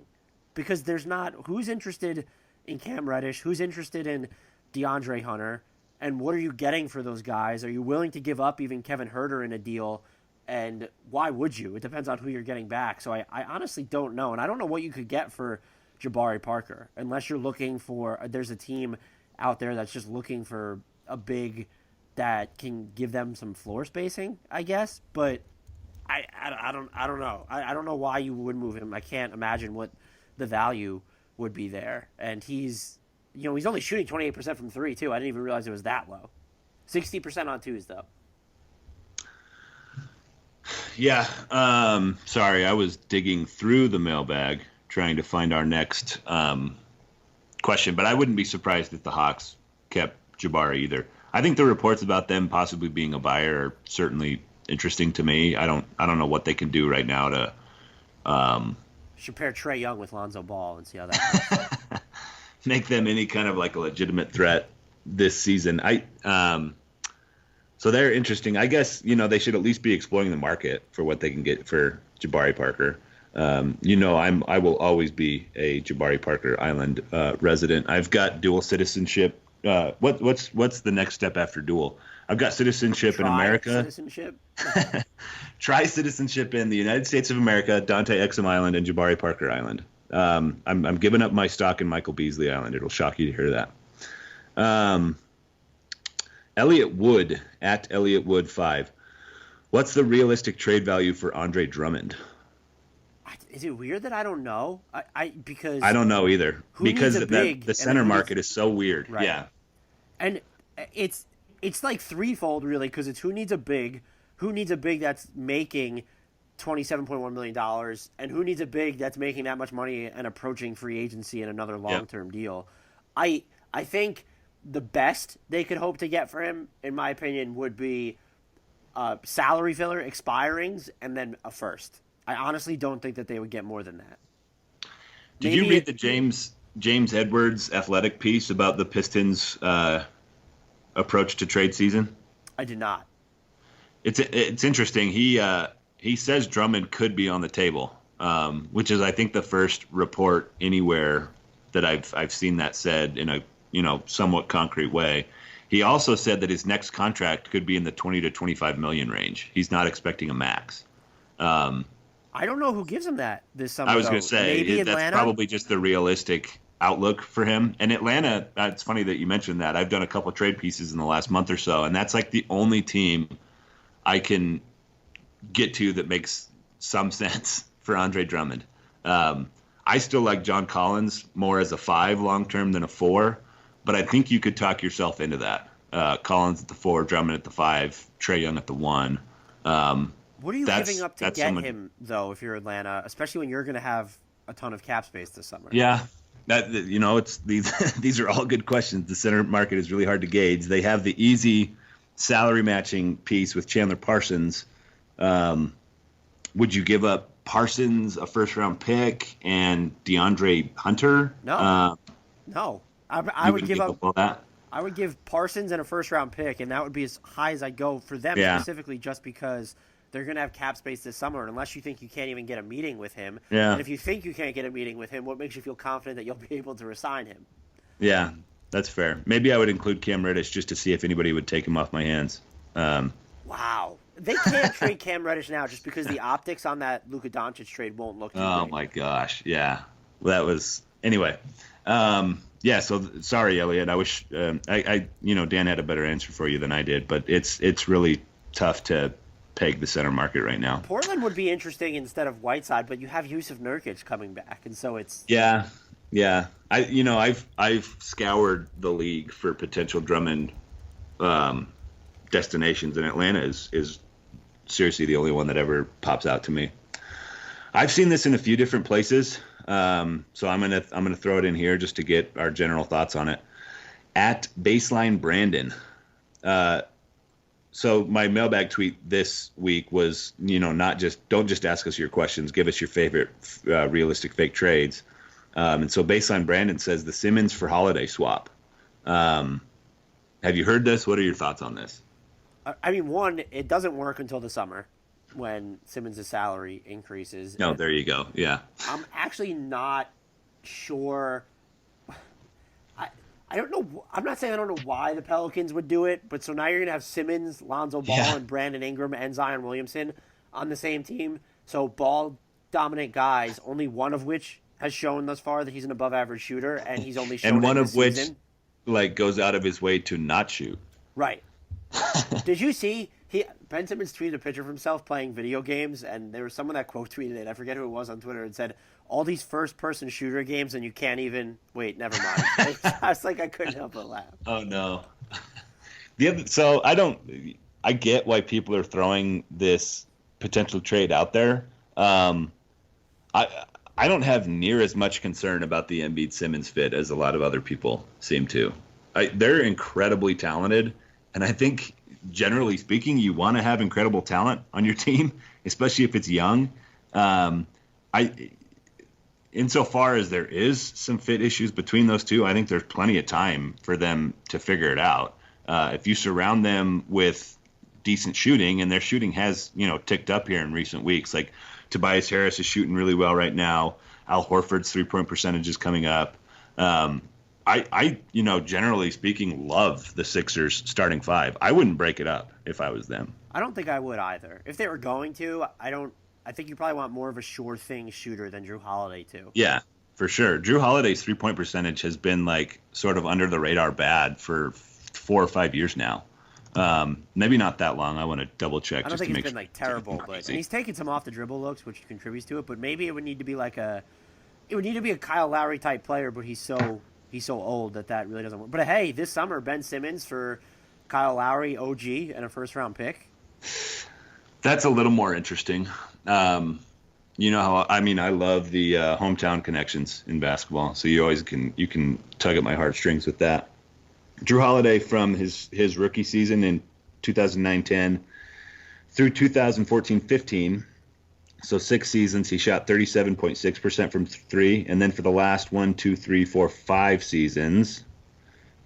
because there's not – who's interested in Cam Reddish? Who's interested in DeAndre Hunter? And what are you getting for those guys? Are you willing to give up even Kevin Huerter in a deal? And why would you? It depends on who you're getting back. So I honestly don't know. And I don't know what you could get for Jabari Parker unless you're looking for – there's a team – out there that's just looking for a big that can give them some floor spacing, I guess. But I don't know. I don't know why you would move him. I can't imagine what the value would be there. And he's only shooting 28% from three too. I didn't even realize it was that low. 60% on twos though. Yeah. Sorry, I was digging through the mailbag trying to find our next question, but I wouldn't be surprised if the Hawks kept Jabari either. I think the reports about them possibly being a buyer are certainly interesting to me. I don't know what they can do right now to should pair Trae Young with Lonzo Ball and see how that goes. Make them any kind of like a legitimate threat this season. So they're interesting. I guess they should at least be exploring the market for what they can get for Jabari Parker. I will always be a Jabari Parker Island resident. I've got dual citizenship. What's the next step after dual? I've got citizenship in America. Citizenship. Try citizenship in the United States of America, Dante Exum Island, and Jabari Parker Island. I'm giving up my stock in Michael Beasley Island. It'll shock you to hear that. Elliot Wood at Elliot Wood 5. What's the realistic trade value for Andre Drummond? Is it weird that I don't know? Because I don't know either. Because the center market is so weird. Right. Yeah. And it's like threefold, really, because it's who needs a big that's making $27.1 million, and who needs a big that's making that much money and approaching free agency in another long-term deal. I think the best they could hope to get for him, in my opinion, would be salary filler, expirings, and then a first. I honestly don't think that they would get more than that. Did you read the James Edwards athletic piece about the Pistons' approach to trade season? I did not. It's interesting. He says Drummond could be on the table, which is, I think, the first report anywhere that I've seen that said in a somewhat concrete way. He also said that his next contract could be in the 20 to 25 million range. He's not expecting a max. I don't know who gives him that this summer. I was going to say maybe that's Atlanta? Probably just the realistic outlook for him. And Atlanta, it's funny that you mentioned that. I've done a couple trade pieces in the last month or so, and that's like the only team I can get to that makes some sense for Andre Drummond. I still like John Collins more as a 5 long-term than a 4, but I think you could talk yourself into that. Collins at the 4, Drummond at the 5, Trae Young at the 1. What are you giving up to get him, though, if you're Atlanta, especially when you're going to have a ton of cap space this summer? Yeah, it's these are all good questions. The center market is really hard to gauge. They have the easy salary matching piece with Chandler Parsons. Would you give up Parsons, a first-round pick, and DeAndre Hunter? No. No. I would give up all that? I would give Parsons and a first-round pick, and that would be as high as I go for them specifically, just because they're going to have cap space this summer, and unless you think you can't even get a meeting with him. Yeah. And if you think you can't get a meeting with him, what makes you feel confident that you'll be able to resign him? Yeah, that's fair. Maybe I would include Cam Reddish just to see if anybody would take him off my hands. Wow. They can't trade Cam Reddish now just because the optics on that Luka Doncic trade won't look too great. My gosh, yeah. Well, that was anyway. Yeah, so sorry, Elliot. I wish Dan had a better answer for you than I did, but it's really tough to peg the center market right now. Portland would be interesting instead of Whiteside, but you have Yusuf Nurkic coming back, and so it's yeah. I've scoured the league for potential Drummond destinations, and Atlanta is seriously the only one that ever pops out to me. I've seen this in a few different places, so I'm gonna throw it in here just to get our general thoughts on it. At Baseline Brandon. So my mailbag tweet this week was, don't just ask us your questions, give us your favorite realistic fake trades. And so Baseline Brandon says the Simmons for Holiday swap. Have you heard this? What are your thoughts on this? I mean, one, it doesn't work until the summer when Simmons' salary increases. No, there you go. Yeah. I'm actually not sure. I don't know. I'm not saying I don't know why the Pelicans would do it, but so now you're going to have Simmons, Lonzo Ball, and Brandon Ingram and Zion Williamson on the same team. So ball-dominant guys, only one of which has shown thus far that he's an above-average shooter, and he's only shown and one of which season. Goes out of his way to not shoot. Right. Did you see Ben Simmons tweeted a picture of himself playing video games, and there was someone that quote tweeted it. I forget who it was on Twitter, and said, "All these first-person shooter games, and you can't even wait. Never mind." I was like, I couldn't help but laugh. Oh no. I get why people are throwing this potential trade out there. I don't have near as much concern about the Embiid Simmons fit as a lot of other people seem to. They're incredibly talented, and I think, generally speaking, you want to have incredible talent on your team, especially if it's young. Insofar as there is some fit issues between those two, I think there's plenty of time for them to figure it out. If you surround them with decent shooting, and their shooting has, ticked up here in recent weeks, like Tobias Harris is shooting really well right now. Al Horford's 3-point percentage is coming up. I generally speaking, love the Sixers starting 5. I wouldn't break it up if I was them. I don't think I would either. If they were going to, I think you probably want more of a sure thing shooter than Drew Holiday too. Yeah, for sure. Drew Holiday's 3-point percentage has been sort of under the radar bad for 4 or 5 years now. Maybe not that long. I want to double check. I don't think it's been like terrible, but and he's taken some off the dribble looks, which contributes to it. But maybe it would need to be like a Kyle Lowry type player, but he's so old that really doesn't work. But hey, this summer Ben Simmons for Kyle Lowry, OG, and a first round pick. That's a little more interesting. You know how I love the hometown connections in basketball, so you can tug at my heartstrings with that. Drew Holiday from his rookie season in 2009-10 through 2014-15, so 6 seasons, he shot 37.6% from three, and then for the last 5 seasons,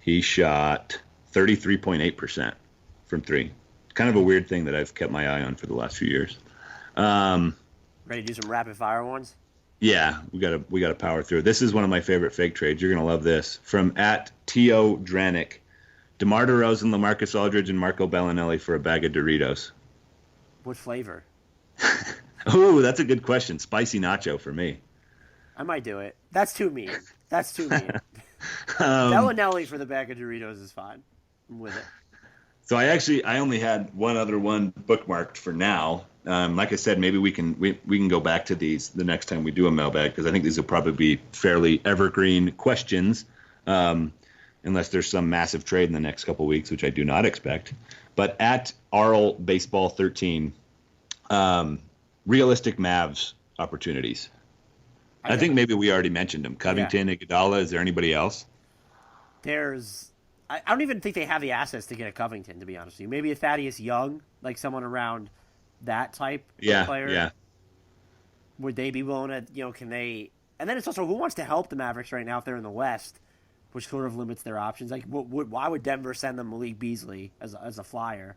he shot 33.8% from three. Kind of a weird thing that I've kept my eye on for the last few years. Ready to do some rapid fire ones? Yeah, we gotta power through. This is one of my favorite fake trades. You're gonna love this. From @T.O. Dranick, DeMar DeRozan, LaMarcus Aldridge, and Marco Bellinelli for a bag of Doritos. What flavor? Ooh, that's a good question. Spicy nacho for me. I might do it. That's too mean. Bellinelli for the bag of Doritos is fine. I'm with it. So I only had one other one bookmarked for now. Like I said, maybe we can go back to these the next time we do a mailbag, because I think these will probably be fairly evergreen questions, unless there's some massive trade in the next couple weeks, which I do not expect. But @Arl Baseball 13, realistic Mavs opportunities. I think maybe we already mentioned them. Covington, Iguodala. Is there anybody else? I don't even think they have the assets to get a Covington, to be honest with you. Maybe a Thaddeus Young, like someone around that type of player. Yeah. Would they be willing to, can they? And then it's also, who wants to help the Mavericks right now if they're in the West, which sort of limits their options. Like, why would Denver send them Malik Beasley as a flyer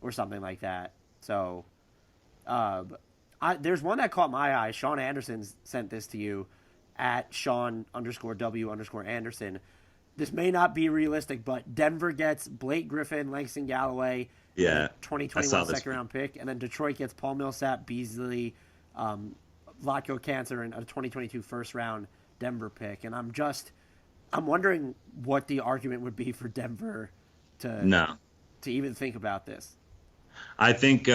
or something like that? So, there's one that caught my eye. Sean Anderson sent this to you @Sean_W_Anderson. This may not be realistic, but Denver gets Blake Griffin, Langston Galloway, 2021 second-round pick, and then Detroit gets Paul Millsap, Beasley, Vlatko Cancer, and a 2022 first-round Denver pick. And I'm wondering what the argument would be for Denver to even think about this. I think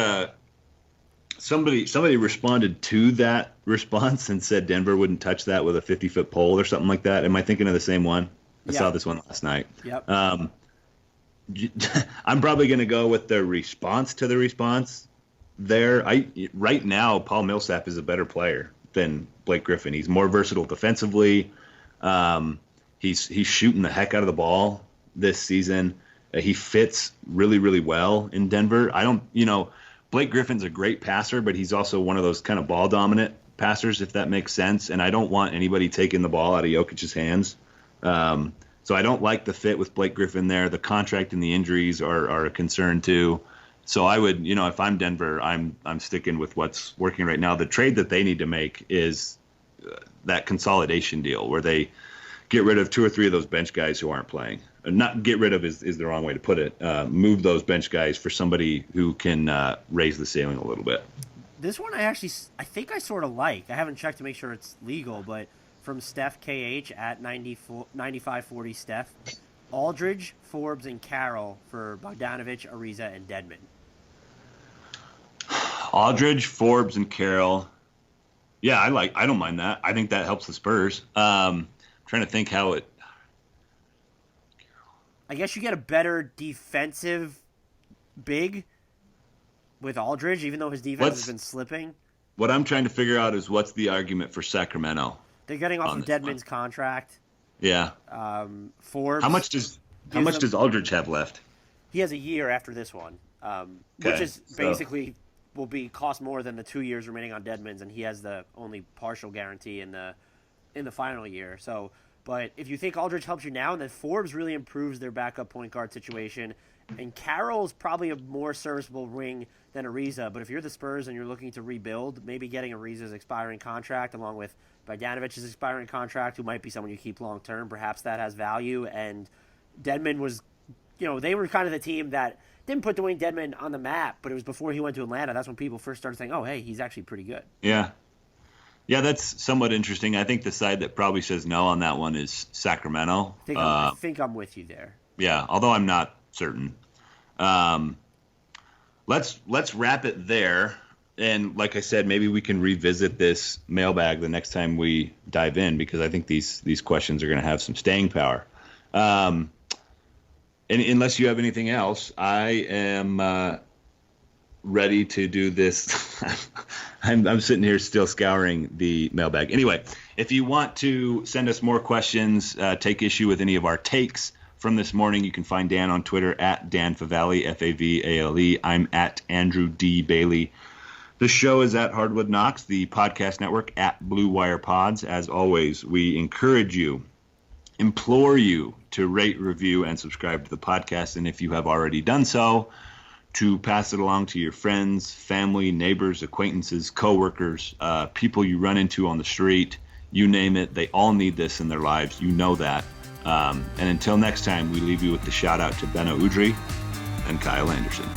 somebody responded to that response and said Denver wouldn't touch that with a 50-foot pole or something like that. Am I thinking of the same one? I saw this one last night. Yep. I'm probably going to go with the response to the response there. Right now, Paul Millsap is a better player than Blake Griffin. He's more versatile defensively. He's shooting the heck out of the ball this season. He fits really, really well in Denver. Blake Griffin's a great passer, but he's also one of those kind of ball dominant passers, if that makes sense. And I don't want anybody taking the ball out of Jokic's hands. So I don't like the fit with Blake Griffin there. The contract and the injuries are a concern too. So I would, if I'm Denver, I'm sticking with what's working right now. The trade that they need to make is that consolidation deal where they get rid of 2 or 3 of those bench guys who aren't playing. Not get rid of is the wrong way to put it. Move those bench guys for somebody who can raise the ceiling a little bit. This one I think I sort of like. I haven't checked to make sure it's legal, but from Steph KH @9540 Steph, Aldridge, Forbes, and Carroll for Bogdanovich, Ariza, and Dedmon. Aldridge, Forbes, and Carroll. Yeah, I don't mind that. I think that helps the Spurs. Trying to think how it. I guess you get a better defensive big with Aldridge, even though his defense has been slipping. What I'm trying to figure out is what's the argument for Sacramento. They're getting off of Dedmon's contract. Yeah. Forbes. How much does Aldridge have left? He has a year after this one, which is basically will cost more than the 2 years remaining on Dedmon's, and he has the only partial guarantee in the final year. So, but if you think Aldridge helps you now, and then Forbes really improves their backup point guard situation, and Carroll's probably a more serviceable wing than Ariza. But if you're the Spurs and you're looking to rebuild, maybe getting Ariza's expiring contract along with Bogdanovich's expiring contract, who might be someone you keep long term, perhaps that has value. And Dedmon was, they were kind of the team that didn't put Dwayne Dedmon on the map, but it was before he went to Atlanta. That's when people first started saying, oh, hey, he's actually pretty good. Yeah. Yeah, that's somewhat interesting. I think the side that probably says no on that one is Sacramento. I think I'm with you there. Yeah, although I'm not certain. Let's wrap it there. And like I said, maybe we can revisit this mailbag the next time we dive in, because I think these questions are going to have some staying power. And unless you have anything else, I am ready to do this. I'm sitting here still scouring the mailbag. Anyway, if you want to send us more questions, take issue with any of our takes from this morning, you can find Dan on Twitter at Dan Favale, Favale. I'm at Andrew D. Bailey. The show is at Hardwood Knocks, the podcast network at Blue Wire Pods. As always, we encourage you, implore you to rate, review, and subscribe to the podcast. And if you have already done so, to pass it along to your friends, family, neighbors, acquaintances, coworkers, people you run into on the street, you name it. They all need this in their lives. You know that. And until next time, we leave you with the shout out to Benno Udry and Kyle Anderson.